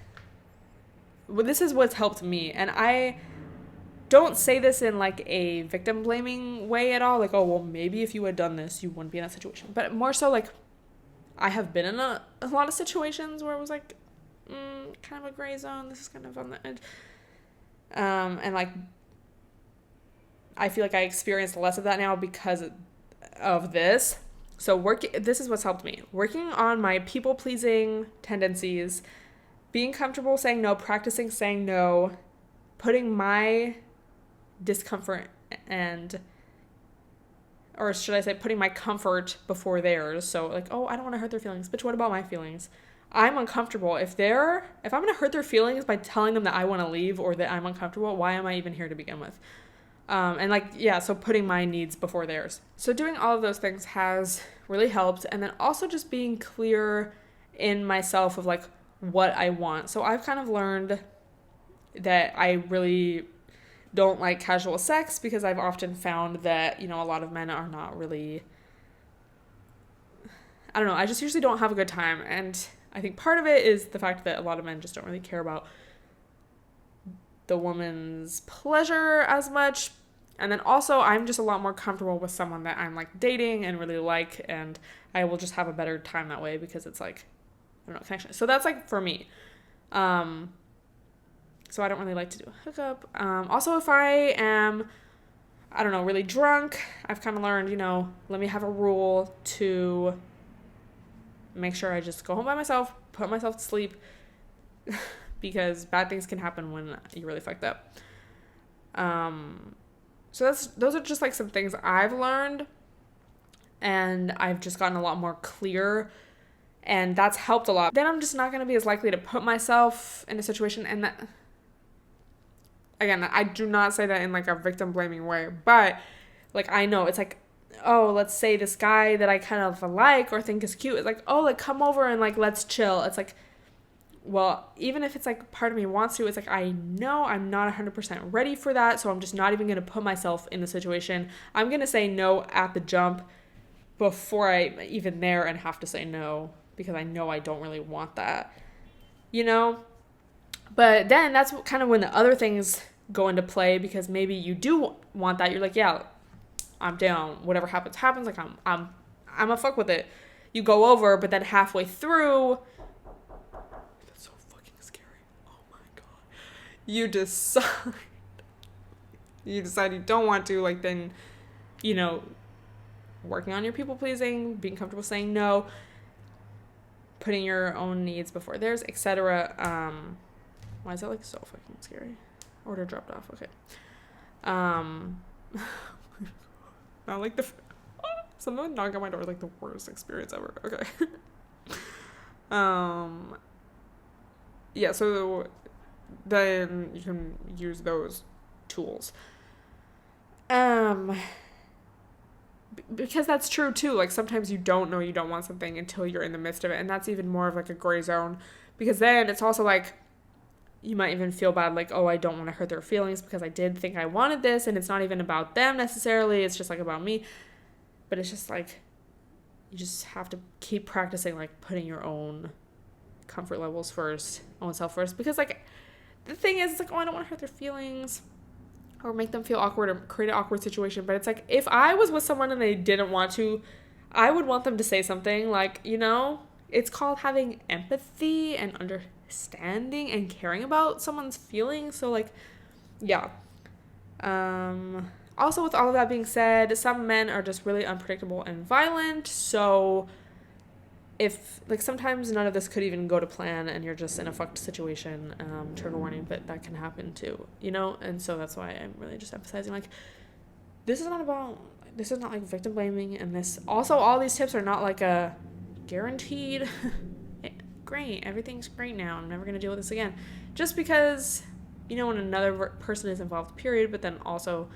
Well, this is what's helped me. And I don't say this in like a victim blaming way at all. Like, oh, well, maybe if you had done this, you wouldn't be in that situation. But more so like, I have been in a lot of situations where it was like, kind of a gray zone. This is kind of on the edge. And like, I feel like I experienced less of that now because of this. So this is what's helped me. Working on my people-pleasing tendencies, being comfortable saying no, practicing saying no, putting my discomfort or should I say putting my comfort before theirs. So like, oh, I don't want to hurt their feelings, but what about my feelings? I'm uncomfortable. If I'm going to hurt their feelings by telling them that I want to leave or that I'm uncomfortable, why am I even here to begin with? And like, yeah, so putting my needs before theirs. So doing all of those things has really helped. And then also just being clear in myself of like what I want. So I've kind of learned that I really don't like casual sex because I've often found that, you know, a lot of men are not really, I don't know, I just usually don't have a good time. And I think part of it is the fact that a lot of men just don't really care about the woman's pleasure as much. And then also I'm just a lot more comfortable with someone that I'm like dating and really like, and I will just have a better time that way because it's like, I don't know, connection. So that's like for me. So I don't really like to do a hookup. Also if I am, I don't know, really drunk, I've kind of learned, you know, let me have a rule to make sure I just go home by myself, put myself to sleep, because bad things can happen when you're really fucked up. So those are just like some things I've learned, and I've just gotten a lot more clear, and that's helped a lot. Then I'm just not going to be as likely to put myself in a situation, and that, again, I do not say that in like a victim blaming way, but like I know it's like, oh, let's say this guy that I kind of like or think is cute is like, oh, like come over and like let's chill. It's like, well, even if it's like part of me wants to, it's like I know I'm not 100% ready for that, so I'm just not even going to put myself in the situation. I'm going to say no at the jump before I'm even there and have to say no because I know I don't really want that, you know? But then that's kind of when the other things go into play, because maybe you do want that. You're like, yeah, I'm down. Whatever happens, happens. Like I'm a fuck with it. You go over, but then halfway through, that's so fucking scary. Oh my god. You decide you don't want to, like, then, you know, working on your people pleasing, being comfortable saying no, putting your own needs before theirs, etc. Why is that like so fucking scary? Order dropped off. Okay. Not like someone knock on my door, like the worst experience ever. Okay. Yeah, so then you can use those tools. Because that's true too. Like sometimes you don't know you don't want something until you're in the midst of it, and that's even more of like a gray zone, because then it's also like, you might even feel bad, like, oh, I don't want to hurt their feelings because I did think I wanted this, and it's not even about them necessarily, it's just like about me. But it's just like, you just have to keep practicing, like, putting your own comfort levels first, own self first, because, like, the thing is, it's like, oh, I don't want to hurt their feelings or make them feel awkward or create an awkward situation. But it's like, if I was with someone and they didn't want to, I would want them to say something, like, you know, it's called having empathy and understanding and caring about someone's feelings. So, like, yeah. Also, with all of that being said, some men are just really unpredictable and violent. So if, like, sometimes none of this could even go to plan and you're just in a fucked situation, trigger warning, but that can happen too, you know? And so that's why I'm really just emphasizing, like, this is not like victim blaming, and this, also, all these tips are not like a guaranteed, great, everything's great now, I'm never going to deal with this again. Just because, you know, when another person is involved, period, but then also,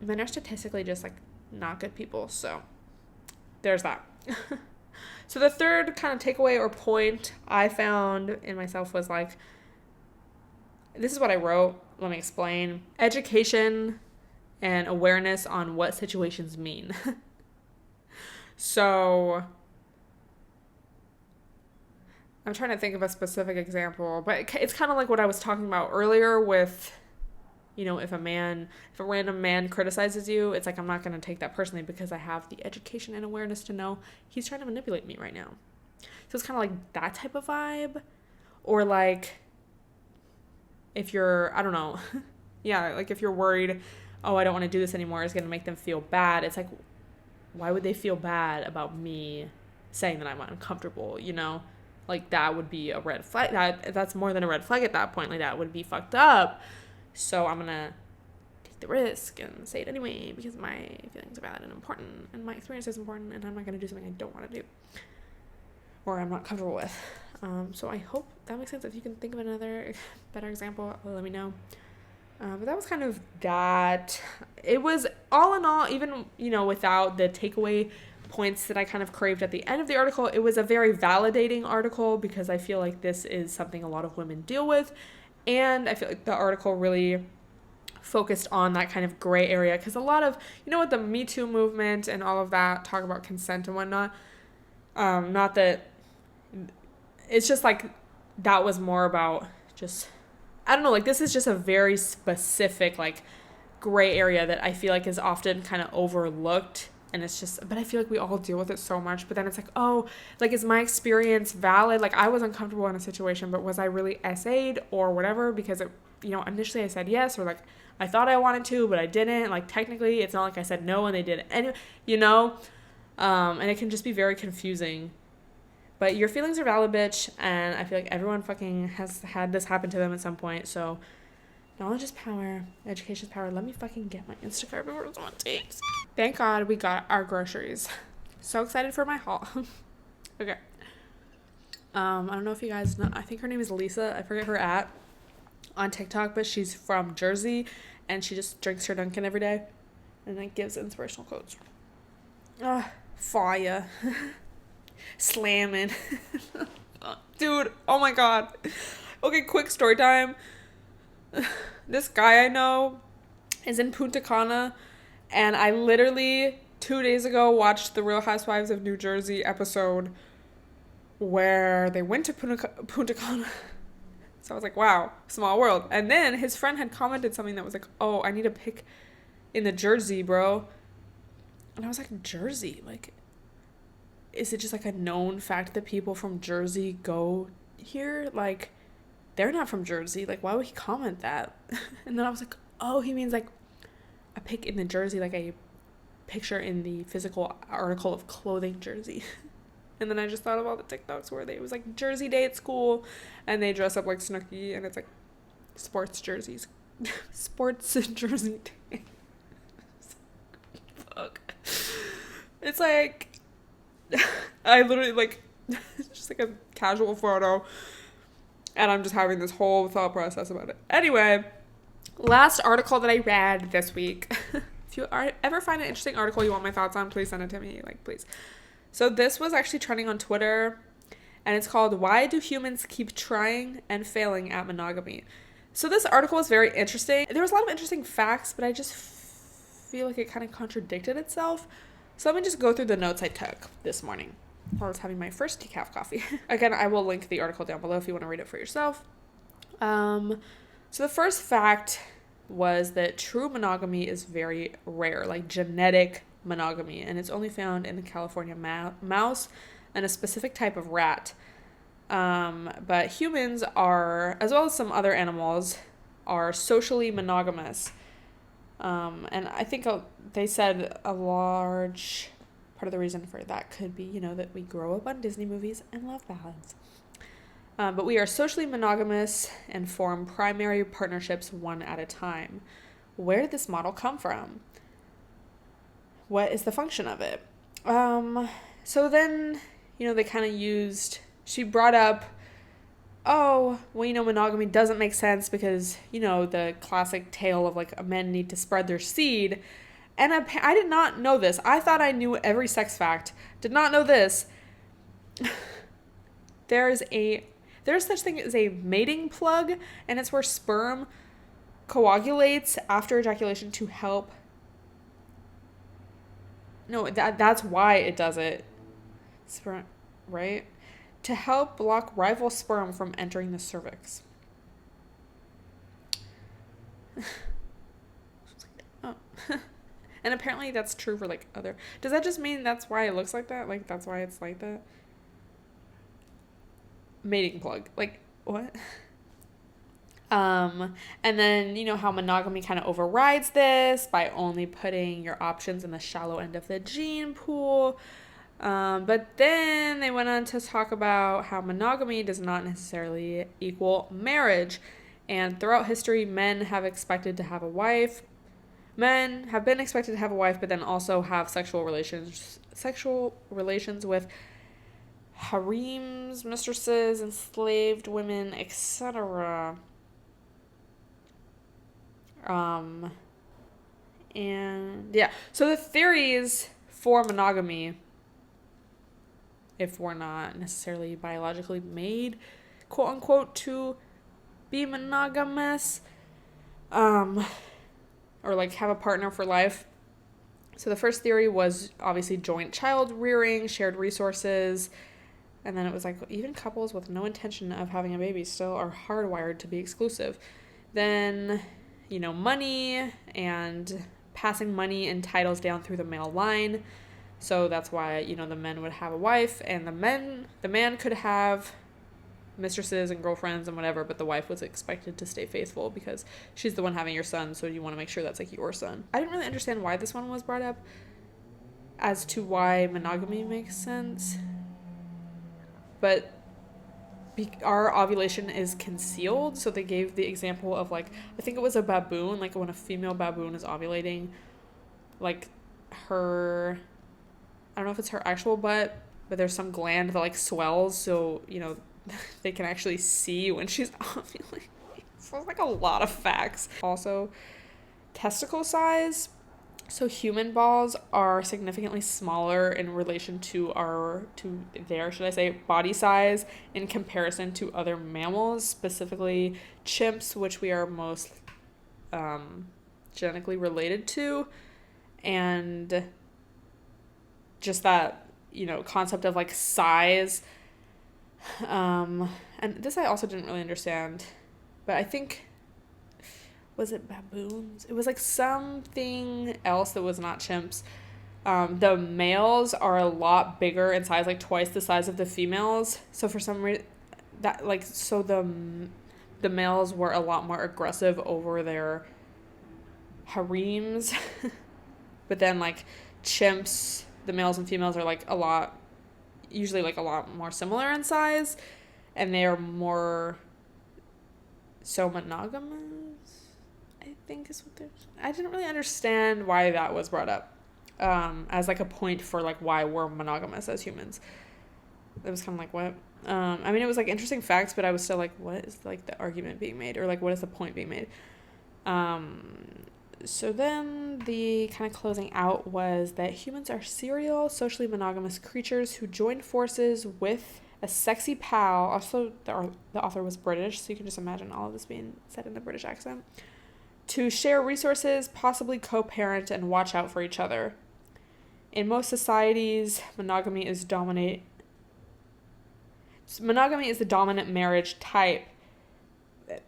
men are statistically just, like, not good people, so there's that. So the third kind of takeaway or point I found in myself was, like, this is what I wrote. Let me explain. Education and awareness on what situations mean. So I'm trying to think of a specific example, but it's kind of like what I was talking about earlier with, you know, if a random man criticizes you, it's like, I'm not going to take that personally because I have the education and awareness to know he's trying to manipulate me right now. So it's kind of like that type of vibe. Or, like, if you're, I don't know, yeah, like, if you're worried, oh, I don't want to do this anymore, it's going to make them feel bad. It's like, why would they feel bad about me saying that I'm uncomfortable, you know? Like, that would be a red flag. That's more than a red flag at that point. Like, that would be fucked up. So I'm going to take the risk and say it anyway because my feelings are valid and important and my experience is important, and I'm not going to do something I don't want to do or I'm not comfortable with. So I hope that makes sense. If you can think of another better example, let me know. But that was kind of that. It was, all in all, even, you know, without the takeaway points that I kind of craved at the end of the article, it was a very validating article because I feel like this is something a lot of women deal with. And I feel like the article really focused on that kind of gray area because a lot of, you know, with the Me Too movement and all of that, talk about consent and whatnot, not that, it's just like, that was more about just, I don't know, like, this is just a very specific, like, gray area that I feel like is often kind of overlooked. And it's just, but I feel like we all deal with it so much. But then it's like, oh, like, is my experience valid? Like, I was uncomfortable in a situation, but was I really SA'd or whatever? Because, it, you know, initially I said yes, or, like, I thought I wanted to, but I didn't. Like, technically, it's not like I said no and they did it anyway, you know? And it can just be very confusing. But your feelings are valid, bitch. And I feel like everyone fucking has had this happen to them at some point. So knowledge is power. Education is power. Let me fucking get my Instacart before someone takes. Thank God we got our groceries. So excited for my haul. Okay. I don't know if you guys know. I think her name is Lisa. I forget her on TikTok, but she's from Jersey, and she just drinks her Dunkin' every day, and then gives inspirational quotes. Fire. Slamming. Dude, oh my God. Okay, quick story time. This guy I know is in Punta Cana, and I literally 2 days ago watched the Real Housewives of New Jersey episode where they went to Punta Cana. So I was like, wow, small world. And then his friend had commented something that was like, oh, I need a pic in the Jersey, bro. And I was like, Jersey? Like, is it just like a known fact that people from Jersey go here? Like, they're not from Jersey. Like, why would he comment that? And then I was like, oh, he means like a pic in the Jersey, like a picture in the physical article of clothing Jersey. And then I just thought of all the TikToks where it was like Jersey Day at school and they dress up like Snooki and it's like sports jerseys. Sports Jersey Day. Fuck. It's like, I literally like, it's just like a casual photo and I'm just having this whole thought process about it. Anyway, last article that I read this week. If you ever find an interesting article you want my thoughts on, please send it to me. Like, please. So this was actually trending on Twitter, and it's called Why Do Humans Keep Trying and Failing at Monogamy? So this article is very interesting. There was a lot of interesting facts, but I just feel like it kind of contradicted itself. So let me just go through the notes I took this morning while I was having my first decaf coffee. Again, I will link the article down below if you want to read it for yourself. So the first fact was that true monogamy is very rare, like genetic monogamy, and it's only found in the California mouse and a specific type of rat. But humans are, as well as some other animals, are socially monogamous. And I think they said a large part of the reason for that could be, that we grow up on Disney movies and love ballads. But we are socially monogamous and form primary partnerships one at a time. Where did this model come from? What is the function of it? So then, they kind of she brought up, monogamy doesn't make sense because, the classic tale of like men need to spread their seed. And I did not know this. I thought I knew every sex fact. Did not know this. There's such thing as a mating plug, and it's where sperm coagulates after ejaculation to help. No, that's why it does it. Sperm, right? To help block rival sperm from entering the cervix. Oh. And apparently that's true for like other. Does that just mean that's why it looks like that? Like that's why it's like that? Mating plug. Like what? And then how monogamy kind of overrides this by only putting your options in the shallow end of the gene pool. But then they went on to talk about how monogamy does not necessarily equal marriage. And throughout history, men have been expected to have a wife, but then also have sexual relations with harems, mistresses, enslaved women, etc. And yeah, so the theories for monogamy, if we're not necessarily biologically made, quote unquote, to be monogamous, or like have a partner for life. So the first theory was obviously joint child rearing, shared resources. And then it was like even couples with no intention of having a baby still are hardwired to be exclusive. Then, money and passing money and titles down through the male line. So that's why, the men would have a wife and the man could have mistresses and girlfriends and whatever, but the wife was expected to stay faithful because she's the one having your son. So you want to make sure that's like your son. I didn't really understand why this one was brought up as to why monogamy makes sense. But our ovulation is concealed, so they gave the example of like, I think it was a baboon, like when a female baboon is ovulating, like I don't know if it's her actual butt, but there's some gland that like swells, so they can actually see when she's ovulating. So it's like a lot of facts. Also, testicle size. So human balls are significantly smaller in relation to their body size in comparison to other mammals, specifically chimps, which we are most genetically related to, and just that concept of like size. And this I also didn't really understand, but I think. Was it baboons? It was like something else that was not chimps. The males are a lot bigger in size, like twice the size of the females. So for some reason, the males were a lot more aggressive over their harems. But then like chimps, the males and females are like usually like a lot more similar in size, and they are more so monogamous. I think is what I didn't really understand why that was brought up as like a point for like why we're monogamous as humans. It was kind of like what? I mean, it was like interesting facts, but I was still like, what is like the argument being made, or like what is the point being made? So then the kind of closing out was that humans are serial, socially monogamous creatures who join forces with a sexy pal. Also, the author was British, so you can just imagine all of this being said in a British accent. To share resources, possibly co-parent, and watch out for each other. In most societies, monogamy is the dominant marriage type.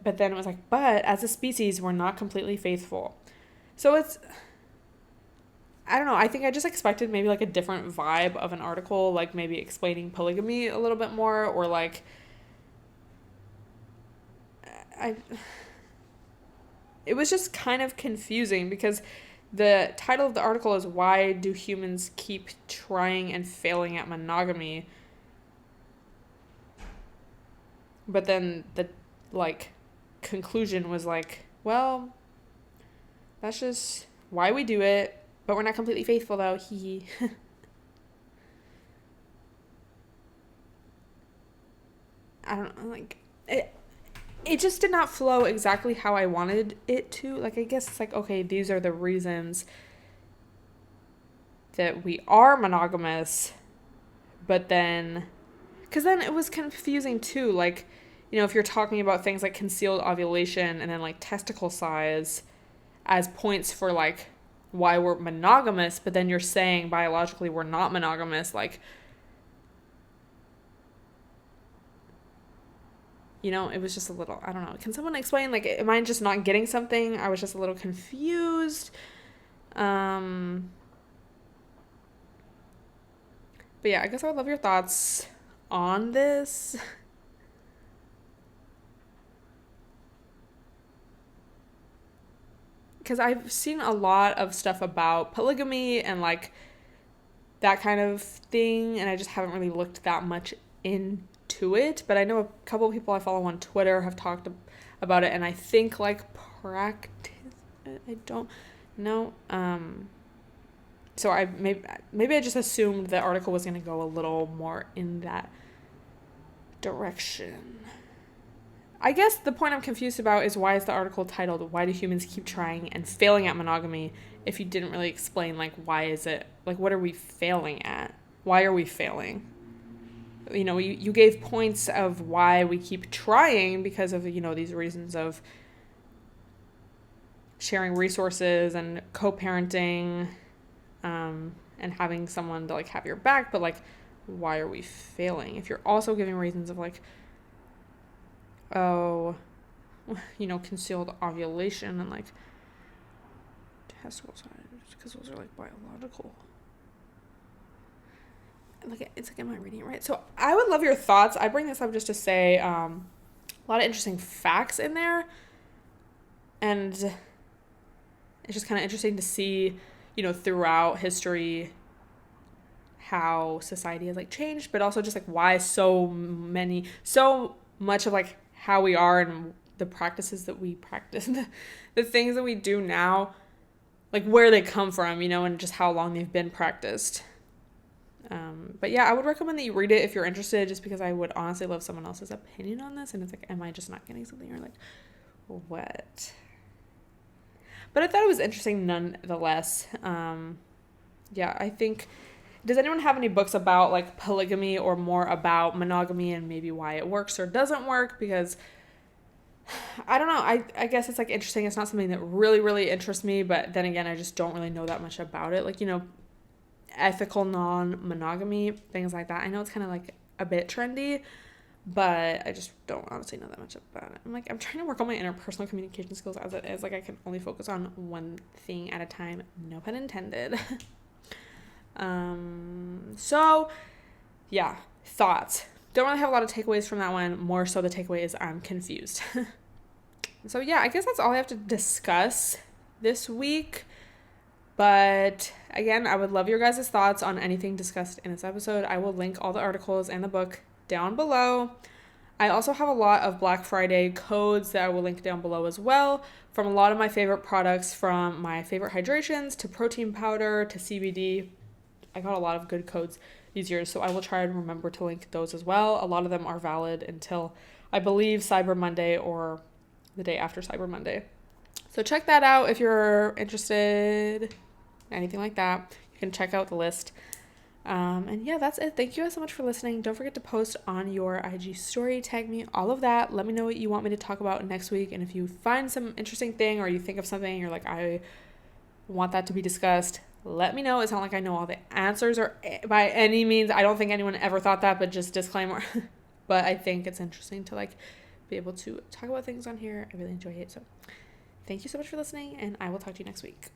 But then it was like, but as a species, we're not completely faithful. So it's, I don't know, I think I just expected maybe like a different vibe of an article, like maybe explaining polygamy a little bit more, or like, it was just kind of confusing because the title of the article is "Why Do Humans Keep Trying and Failing at Monogamy?" But then the, like, conclusion was like, well, that's just why we do it, but we're not completely faithful though. Hee. I don't know, like, it just did not flow exactly how I wanted it to. Like, I guess it's like, okay, these are the reasons that we are monogamous, but then, because then it was confusing too, like, you know, if you're talking about things like concealed ovulation and then like testicle size as points for like why we're monogamous, but then you're saying biologically we're not monogamous, like, you know, it was just a little, I don't know. Can someone explain, like, am I just not getting something? I was just a little confused. But yeah, I guess I would love your thoughts on this. Because I've seen a lot of stuff about polygamy and like that kind of thing, and I just haven't really looked that much into it. But I know a couple of people I follow on Twitter have talked about it, and I think like practice it. I don't know. So I maybe I just assumed the article was going to go a little more in that direction. I guess the point I'm confused about is why is the article titled "Why Do Humans Keep Trying and Failing at Monogamy?" if you didn't really explain, like, why is it, like, what are we failing at? Why are we failing? You know, you gave points of why we keep trying because of, you know, these reasons of sharing resources and co-parenting, and having someone to, like, have your back, but, like, why are we failing? If you're also giving reasons of, like, oh, you know, concealed ovulation and like testicle size, because those are like biological. Like, it's like, am I reading it right? So I would love your thoughts. I bring this up just to say a lot of interesting facts in there, and it's just kind of interesting to see, you know, throughout history how society has like changed, but also just like why so much of like how we are and the practices that we practice, the things that we do now, like where they come from, you know, and just how long they've been practiced. But yeah, I would recommend that you read it if you're interested, just because I would honestly love someone else's opinion on this. And it's like, am I just not getting something, or like, what? But I thought it was interesting nonetheless. Yeah, I think, does anyone have any books about like polygamy or more about monogamy and maybe why it works or doesn't work? Because I don't know. I guess it's like interesting. It's not something that really, really interests me, but then again, I just don't really know that much about it. Like, you know, ethical non-monogamy, things like that. I know it's kind of like a bit trendy, but I just don't honestly know that much about it. I'm trying to work on my interpersonal communication skills as it is. Like, I can only focus on one thing at a time. No pun intended. So yeah, thoughts. Don't really have a lot of takeaways from that one. More so the takeaway is I'm confused. So yeah, I guess that's all I have to discuss this week. But again, I would love your guys' thoughts on anything discussed in this episode. I will link all the articles and the book down below. I also have a lot of Black Friday codes that I will link down below as well, from a lot of my favorite products, from my favorite hydrations to protein powder to CBD. I got a lot of good codes these years, so I will try and remember to link those as well. A lot of them are valid until, I believe, Cyber Monday or the day after Cyber Monday. So check that out if you're interested, anything like that. You can check out the list And yeah, that's it. Thank you guys so much for listening. Don't forget to post on your IG story, tag me, all of that. Let me know what you want me to talk about next week. And if you find some interesting thing or you think of something, you're like, I want that to be discussed, let me know. It's not like I know all the answers or by any means. I don't think anyone ever thought that, but just disclaimer. But I think it's interesting to like be able to talk about things on here. I really enjoy it. So thank you so much for listening, and I will talk to you next week.